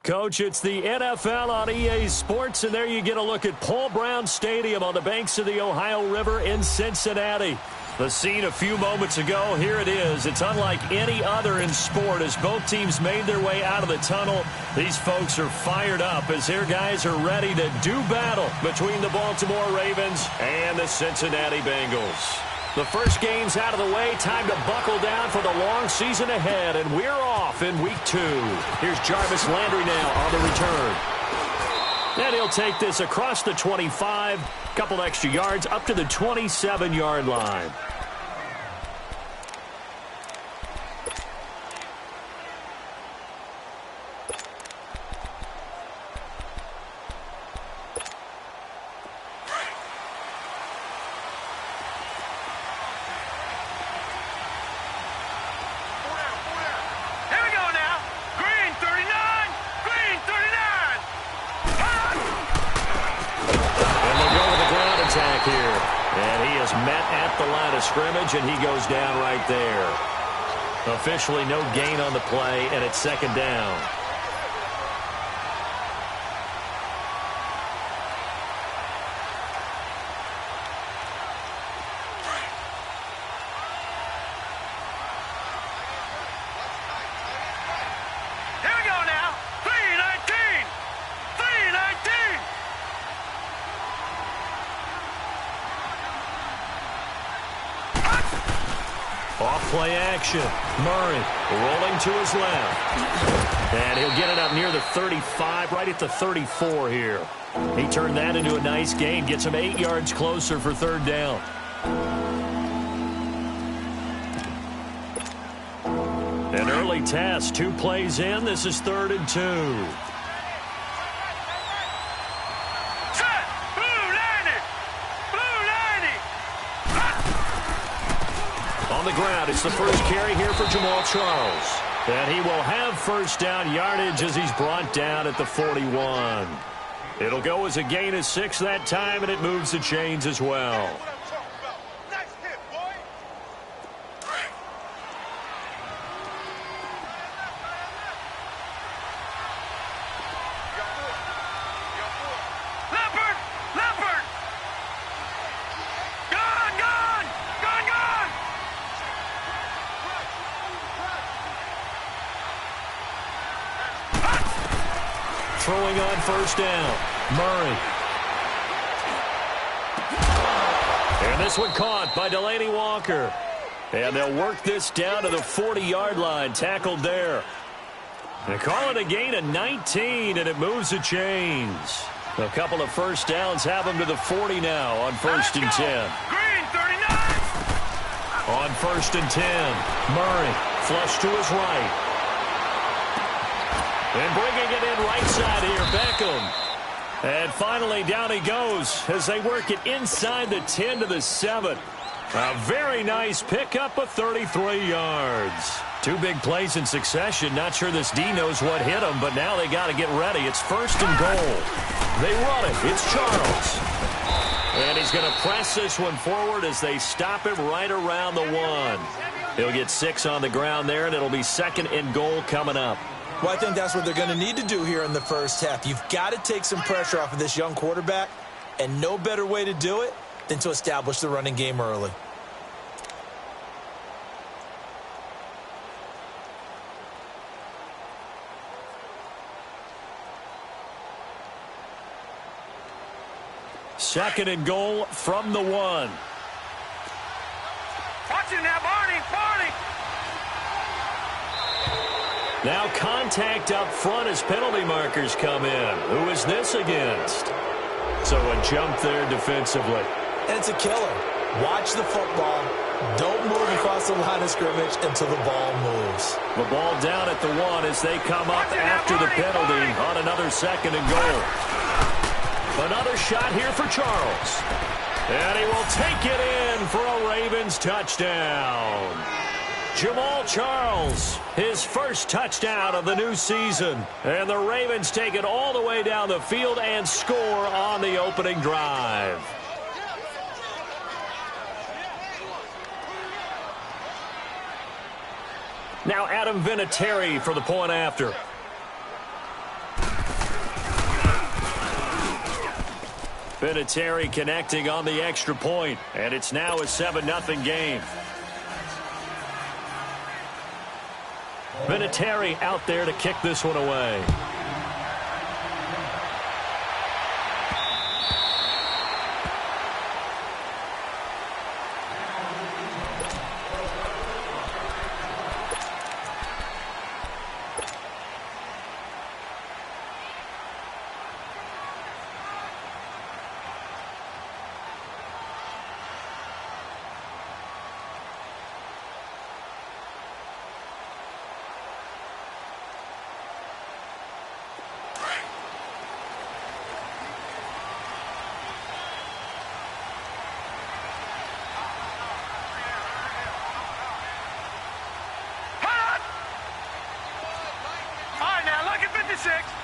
Coach, it's the NFL on EA Sports, and there you get a look at Paul Brown Stadium on the banks of the Ohio River in Cincinnati. The scene a few moments ago, here it is. It's unlike any other in sport as both teams made their way out of the tunnel. These folks are fired up as their guys are ready to do battle between the Baltimore Ravens and the Cincinnati Bengals. The first game's out of the way. Time to buckle down for the long season ahead, and we're off in week 2. Here's Jarvis Landry now on the return. And he'll take this across the 25, couple extra yards up to the 27-yard line. Scrimmage, and he goes down right there. Officially no gain on the play, and it's second down. Here we go now. 3-19. 3-19. Off play action. Murray rolling to his left. And he'll get it up near the 35, right at the 34 here. He turned that into a nice gain. Gets him 8 yards closer for third down. An early test. 2 plays in. This is 3rd and 2. On the ground, it's the first carry here for Jamal Charles. And he will have first down yardage as he's brought down at the 41. It'll go as a gain of 6 that time, and it moves the chains as well. Throwing on first down, Murray. And this one caught by Delaney Walker. And they'll work this down to the 40-yard line, tackled there. They call it a gain of 19, and it moves the chains. A couple of first downs have them to the 40 now on 1st and 10. Green, 39. On 1st and 10, Murray flush to his right. And bringing it in right side here, Beckham. And finally, down he goes as they work it inside the 10 to the 7. A very nice pickup of 33 yards. 2 big plays in succession. Not sure this D knows what hit him, but now they got to get ready. It's 1st and goal. They run it. It's Charles. And he's going to press this one forward as they stop him right around the 1. He'll get 6 on the ground there, and it'll be 2nd and goal coming up. Well, I think that's what they're going to need to do here in the first half. You've got to take some pressure off of this young quarterback, and no better way to do it than to establish the running game early. Second and goal from the 1. Watch him now, Barney. Barney. Now contact up front as penalty markers come in. Who is this against? So a jump there defensively. And it's a killer. Watch the football. Don't move across the line of scrimmage until the ball moves. The ball down at the 1 as they come up after the penalty on another 2nd and goal. Another shot here for Charles. And he will take it in for a Ravens touchdown. Jamal Charles, his first touchdown of the new season. And the Ravens take it all the way down the field and score on the opening drive. Now Adam Vinatieri for the point after. Vinatieri connecting on the extra point, and it's now a 7-0 game. Vinatieri out there to kick this one away.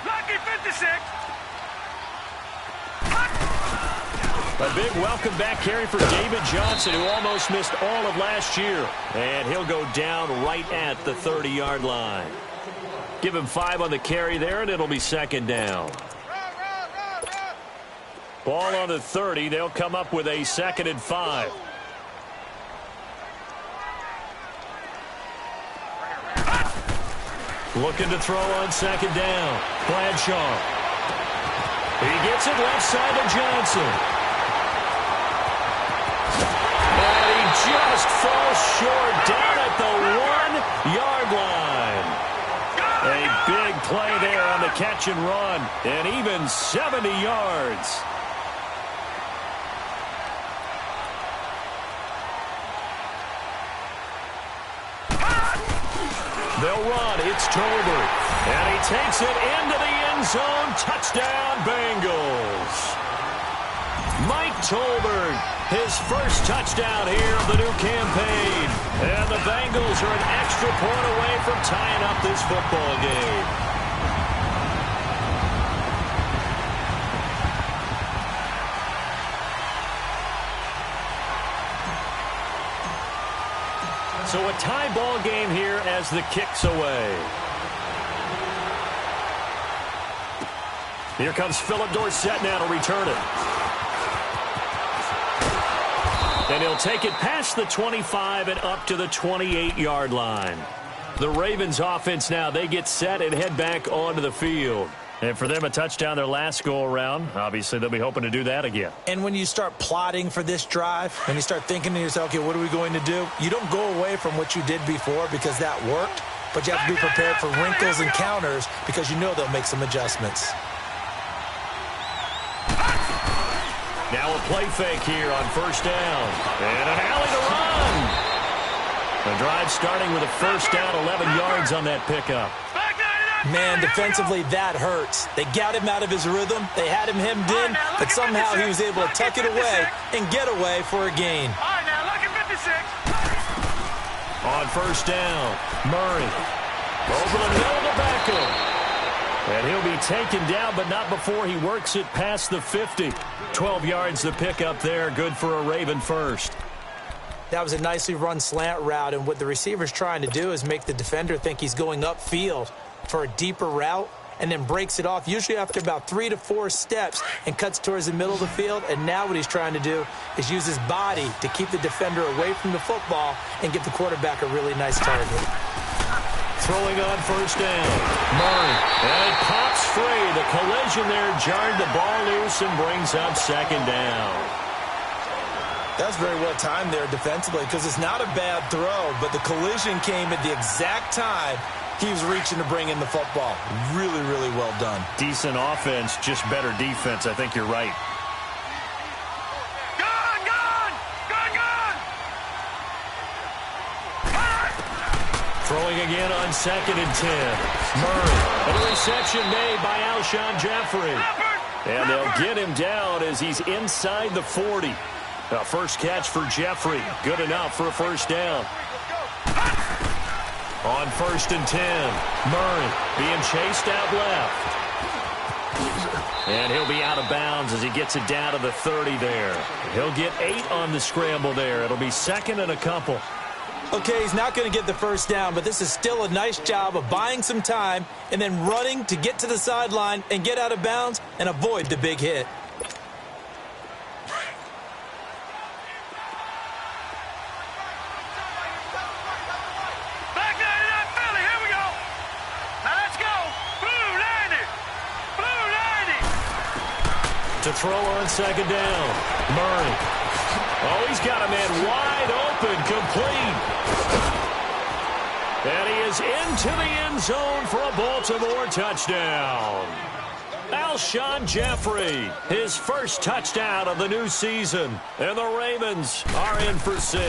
Lucky 56. A big welcome back carry for David Johnson, who almost missed all of last year. And he'll go down right at the 30-yard line. Give him 5 on the carry there, and it'll be second down. Ball on the 30. They'll come up with a 2nd and 5. Looking to throw on 2nd down. Bradshaw. He gets it left side to Johnson. And he just falls short down at the 1-yard line. A big play there on the catch and run. And even 70 yards. They'll run. It's Tolbert. And he takes it into the end zone. Touchdown, Bengals. Mike Tolbert, his first touchdown here of the new campaign. And the Bengals are an extra point away from tying up this football game. So a tie ball game here as the kick's away. Here comes Philip Dorsett now to return it. And he'll take it past the 25 and up to the 28-yard line. The Ravens offense now, they get set and head back onto the field. And for them, a touchdown their last go-around. Obviously, they'll be hoping to do that again. And when you start plotting for this drive, when you start thinking to yourself, okay, what are we going to do? You don't go away from what you did before because that worked, but you have to be prepared for wrinkles and counters because you know they'll make some adjustments. Now a play fake here on 1st down. And an alley to run. The drive starting with a 1st down, 11 yards on that pickup. Man, defensively, that hurts. They got him out of his rhythm. They had him hemmed in, but somehow he was able to tuck it away and get away for a gain. All right, now, look at 56. On 1st down, Murray. Over the middle to Beckham. And he'll be taken down, but not before he works it past the 50. 12 yards to pick up there. Good for a Raven first. That was a nicely run slant route, and what the receiver's trying to do is make the defender think he's going upfield for a deeper route, and then breaks it off, usually after about 3 to 4 steps, and cuts towards the middle of the field. And now what he's trying to do is use his body to keep the defender away from the football and give the quarterback a really nice target. Throwing on 1st down. Murray. And it pops free. The collision there jarred the ball loose and brings up 2nd down. That's very well timed there defensively because it's not a bad throw, but the collision came at the exact time he was reaching to bring in the football. Really, really well done. Decent offense, just better defense. I think you're right. Throwing again on 2nd and 10. Murray. And a reception made by Alshon Jeffrey. And they'll get him down as he's inside the 40. A first catch for Jeffrey. Good enough for a 1st down. On 1st and 10. Murray being chased out left. And he'll be out of bounds as he gets it down to the 30 there. He'll get 8 on the scramble there. It'll be 2nd and a couple. Okay, he's not going to get the 1st down, but this is still a nice job of buying some time and then running to get to the sideline and get out of bounds and avoid the big hit. To throw on second down. Murray. Oh, he's got a man wide open, complete. And he is into the end zone for a Baltimore touchdown. Alshon Jeffrey, his first touchdown of the new season. And the Ravens are in for 6.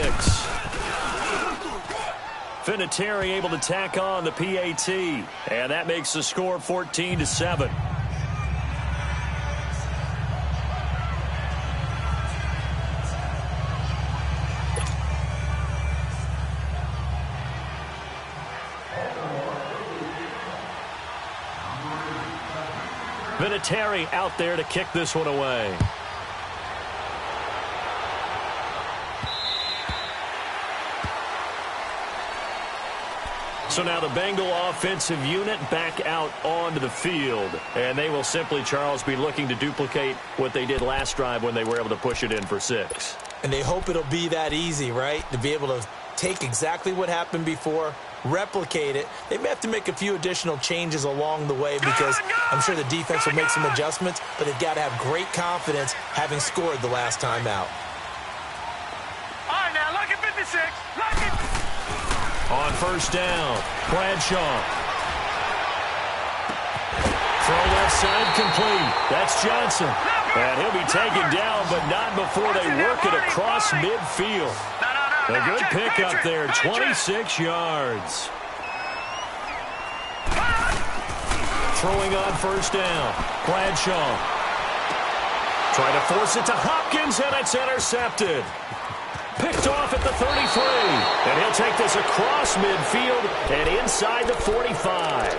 Vinatieri able to tack on the PAT. And that makes the score 14-7. Vinatieri out there to kick this one away. So now the Bengal offensive unit back out onto the field. And they will simply, Charles, be looking to duplicate what they did last drive when they were able to push it in for 6. And they hope it'll be that easy, right? To be able to take exactly what happened before, replicate it. They may have to make a few additional changes along the way because I'm sure the defense will make some adjustments, but they've got to have great confidence having scored the last time out. All right, now, look at 56. Look at... On first down, Bradshaw. Throw left side complete. That's Johnson. And he'll be taken down, but not before they work it across midfield. A good pickup there, 26 yards. Throwing on first down, Bradshaw. Trying to force it to Hopkins, and it's intercepted. Picked off at the 33. And he'll take this across midfield and inside the 45.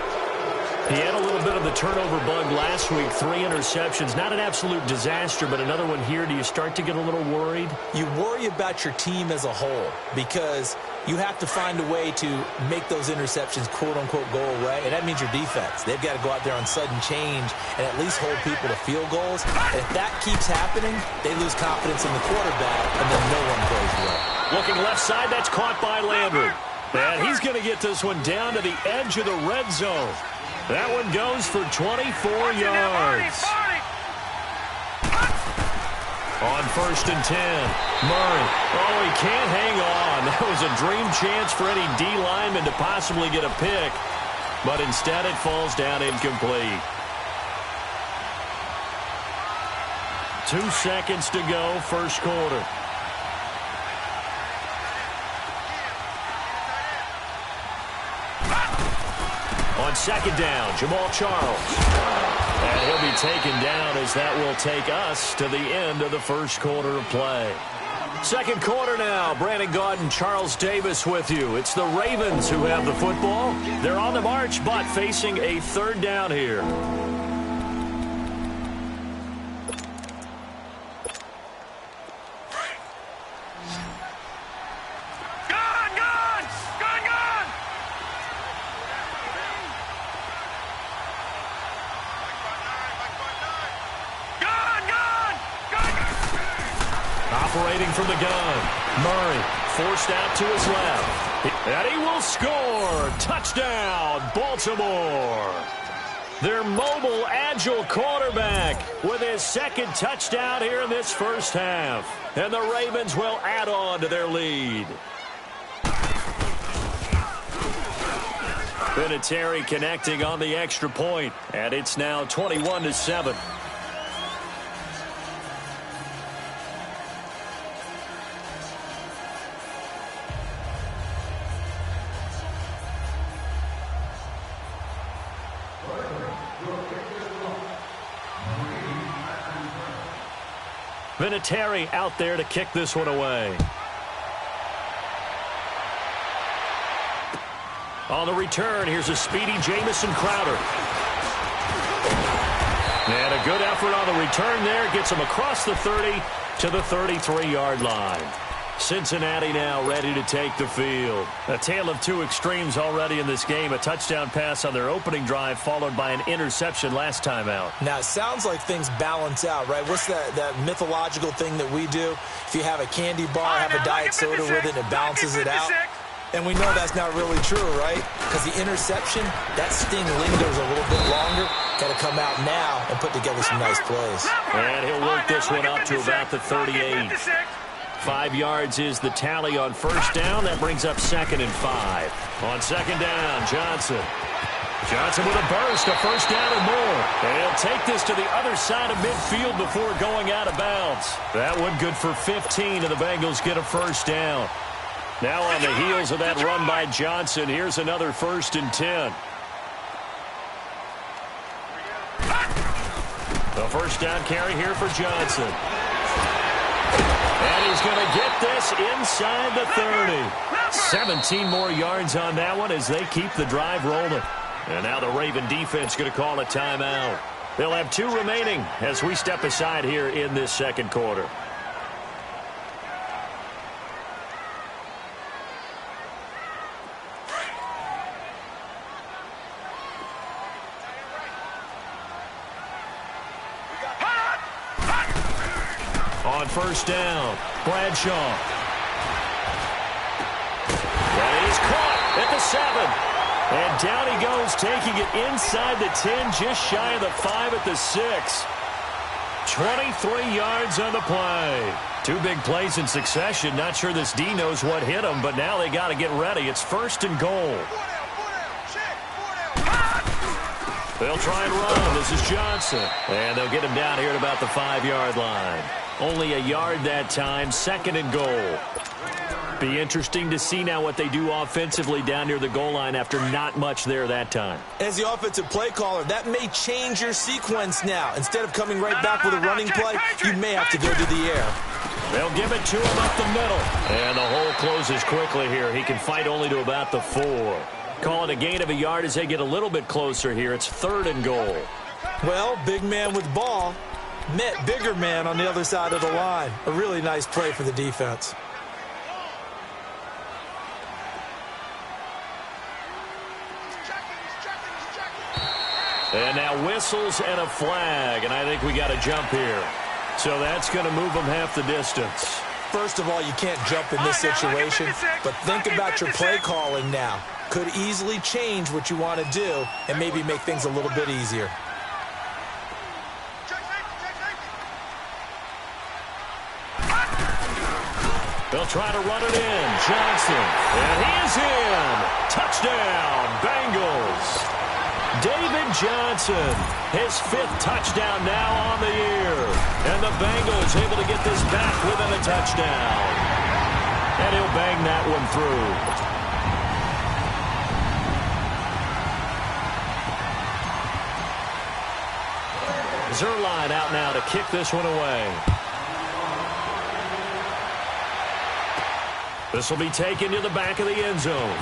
He had a little bit of the turnover bug last week, 3 interceptions. Not an absolute disaster, but another one here. Do you start to get a little worried? You worry about your team as a whole because you have to find a way to make those interceptions, quote-unquote, go away, and that means your defense. They've got to go out there on sudden change and at least hold people to field goals. And if that keeps happening, they lose confidence in the quarterback, and then no one plays well. Looking left side, that's caught by Landry. And he's going to get this one down to the edge of the red zone. That one goes for 24 yards. On first and 10, Murray. Oh, he can't hang on. That was a dream chance for any D lineman to possibly get a pick. But instead it falls down incomplete. 2 seconds to go, first quarter. On second down, Jamal Charles. And he'll be taken down as that will take us to the end of the first quarter of play. Second quarter now, Brandon Gaudin, Charles Davis with you. It's the Ravens who have the football. They're on the march, but facing a third down here. Operating from the gun, Murray forced out to his left. And he will score. Touchdown, Baltimore. Their mobile, agile quarterback with his second touchdown here in this first half. And the Ravens will add on to their lead. Vinatieri connecting on the extra point, and it's now 21-7. Vinatieri out there to kick this one away. On the return, here's a speedy Jamison Crowder. And a good effort on the return there. Gets him across the 30 to the 33-yard line. Cincinnati now ready to take the field. A tale of two extremes already in this game. A touchdown pass on their opening drive followed by an interception last time out. Now, it sounds like things balance out, right? What's that mythological thing that we do? If you have a candy bar, have a diet soda with it, and it balances it out. And we know that's not really true, right? Because the interception, that sting lingers a little bit longer. Got to come out now and put together some nice plays. And he'll work this one up to about the 38. 5 yards is the tally on first down. That brings up 2nd and 5. On second down, Johnson. Johnson with a burst, a first down and more. And he'll take this to the other side of midfield before going out of bounds. That one good for 15, and the Bengals get a first down. Now on the heels of that run by Johnson, here's another 1st and 10. The first down carry here for Johnson. And he's going to get this inside the 30. 17 more yards on that one as they keep the drive rolling. And now the Raven defense going to call a timeout. They'll have 2 remaining as we step aside here in this second quarter. On first down, Bradshaw. And he's caught at the 7. And down he goes, taking it inside the 10, just shy of the 5 at the 6. 23 yards on the play. 2 big plays in succession. Not sure this D knows what hit him, but now they got to get ready. It's 1st and goal. They'll try and run. This is Johnson. And they'll get him down here at about the 5-yard line. Only a yard that time, 2nd and goal. Be interesting to see now what they do offensively down near the goal line after not much there that time. As the offensive play caller, that may change your sequence now. Instead of coming right back with a running play, you may have to go to the air. They'll give it to him up the middle. And the hole closes quickly here. He can fight only to about the 4. Call it a gain of a yard as they get a little bit closer here. It's 3rd and goal. Well, big man with ball met bigger man on the other side of the line. A really nice play for the defense. And now whistles and a flag, and I think we got a jump here. So that's going to move them half the distance. First of all, you can't jump in this situation, but think about your play calling now. Could easily change what you want to do and maybe make things a little bit easier. They'll try to run it in. Johnson, and he is in. Touchdown, Bengals. David Johnson, his 5th touchdown now on the year. And the Bengals able to get this back within a touchdown. And he'll bang that one through. Zerline out now to kick this one away. This will be taken to the back of the end zone.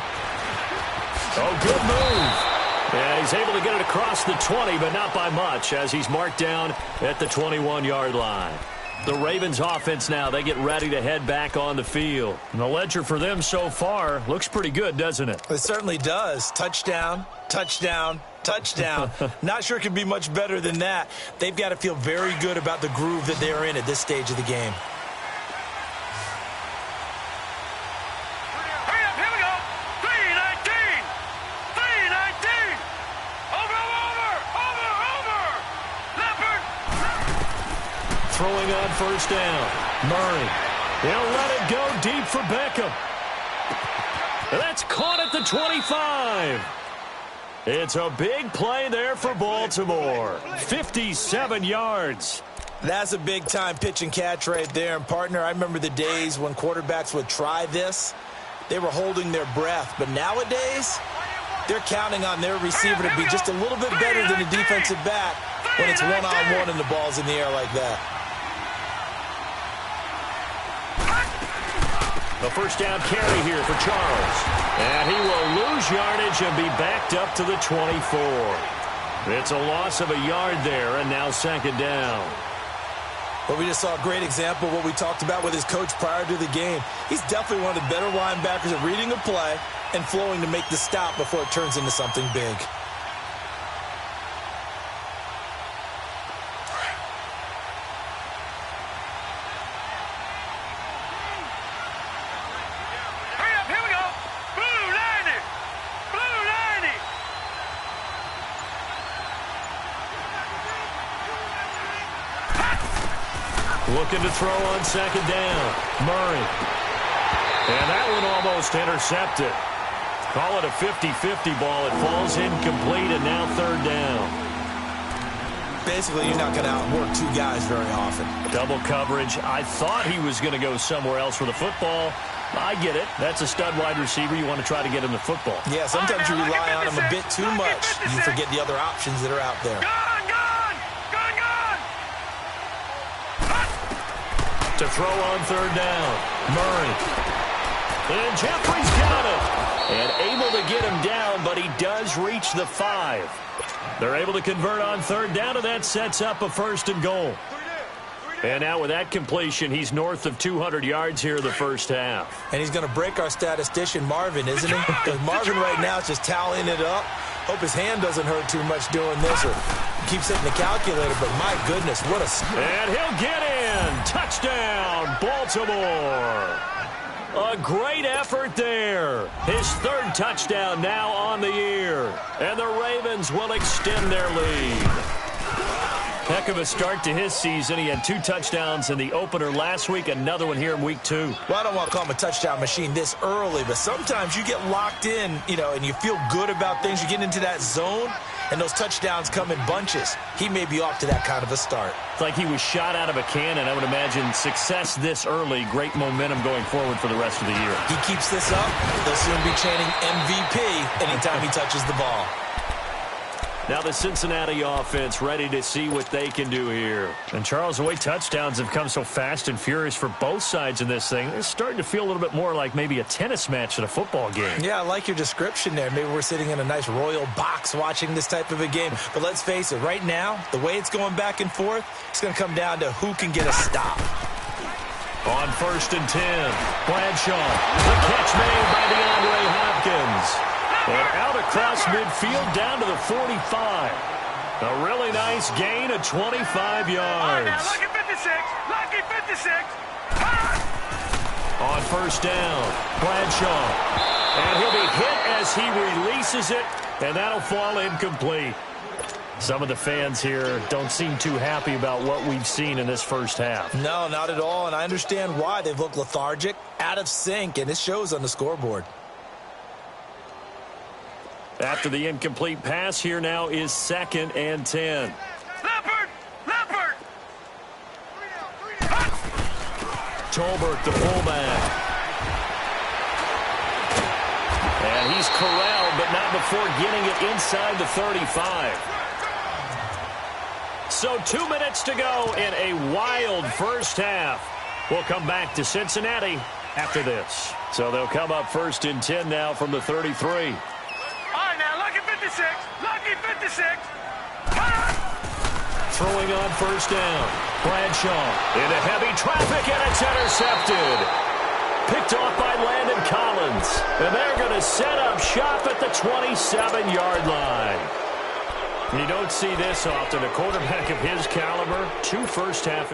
Oh, good move. And he's able to get it across the 20, but not by much, as he's marked down at the 21-yard line. The Ravens offense now, they get ready to head back on the field. And the ledger for them so far looks pretty good, doesn't it? It certainly does. Touchdown, touchdown, touchdown. Not sure it can be much better than that. They've got to feel very good about the groove that they're in at this stage of the game. Throwing on first down. Murray. He'll let it go deep for Beckham. That's caught at the 25. It's a big play there for Baltimore. 57 yards. That's a big-time pitch and catch right there. And, partner, I remember the days when quarterbacks would try this. They were holding their breath. But nowadays, they're counting on their receiver to be just a little bit better than the defensive back when it's one-on-one and the ball's in the air like that. The first down carry here for Charles. And he will lose yardage and be backed up to the 24. It's a loss of a yard there, and now 2nd down. But we just saw a great example of what we talked about with his coach prior to the game. He's definitely one of the better linebackers at reading a play and flowing to make the stop before it turns into something big. Looking to throw on second down. Murray. And that one almost intercepted. Call it a 50-50 ball. It falls incomplete, and now third down. Basically, you're not going to outwork two guys very often. Double coverage. I thought he was going to go somewhere else for the football. I get it. That's a stud wide receiver. You want to try to get him the football. Yeah, sometimes you rely on him a bit too much. You forget the other options that are out there. To throw on third down. Murray. And Jeffrey's got it. And able to get him down, but he does reach the 5. They're able to convert on third down, and that sets up a first and goal. And now with that completion, he's north of 200 yards here in the first half. And he's going to break our statistician, Marvin, isn't he? Because Marvin right now is just tallying it up. Hope his hand doesn't hurt too much doing this or keeps hitting the calculator, but my goodness, what a... And he'll get in. Touchdown, Baltimore. A great effort there. His third touchdown now on the year. And the Ravens will extend their lead. Heck of a start to his season. He had 2 touchdowns in the opener last week, another one here in week 2. Well, I don't want to call him a touchdown machine this early, but sometimes you get locked in, and you feel good about things. You get into that zone, and those touchdowns come in bunches. He may be off to that kind of a start. It's like he was shot out of a cannon. I would imagine success this early, great momentum going forward for the rest of the year. He keeps this up, they'll soon be chanting MVP anytime he touches the ball. Now the Cincinnati offense ready to see what they can do here. And Charles, the way touchdowns have come so fast and furious for both sides in this thing, it's starting to feel a little bit more like maybe a tennis match at a football game. Yeah, I like your description there. Maybe we're sitting in a nice royal box watching this type of a game. But let's face it, right now, the way it's going back and forth, it's going to come down to who can get a stop. On first and 10, Bradshaw. The catch made by DeAndre Hopkins. And out across midfield down to the 45. A really nice gain of 25 yards. Now, lucky 56. Lucky 56. On first down, Bradshaw. And he'll be hit as he releases it, and that'll fall incomplete. Some of the fans here don't seem too happy about what we've seen in this first half. No, not at all, and I understand why. They've looked lethargic, out of sync, and it shows on the scoreboard. After the incomplete pass, here now is 2nd and 10. Leopard! Tolbert, the fullback. And he's corralled, but not before getting it inside the 35. So 2 minutes to go in a wild first half. We'll come back to Cincinnati after this. So they'll come up first and 10 now from the 33. Lucky 56. Throwing on first down. Bradshaw into heavy traffic, and it's intercepted. Picked off by Landon Collins. And they're going to set up shop at the 27-yard line. You don't see this often. A quarterback of his caliber, 2 first half.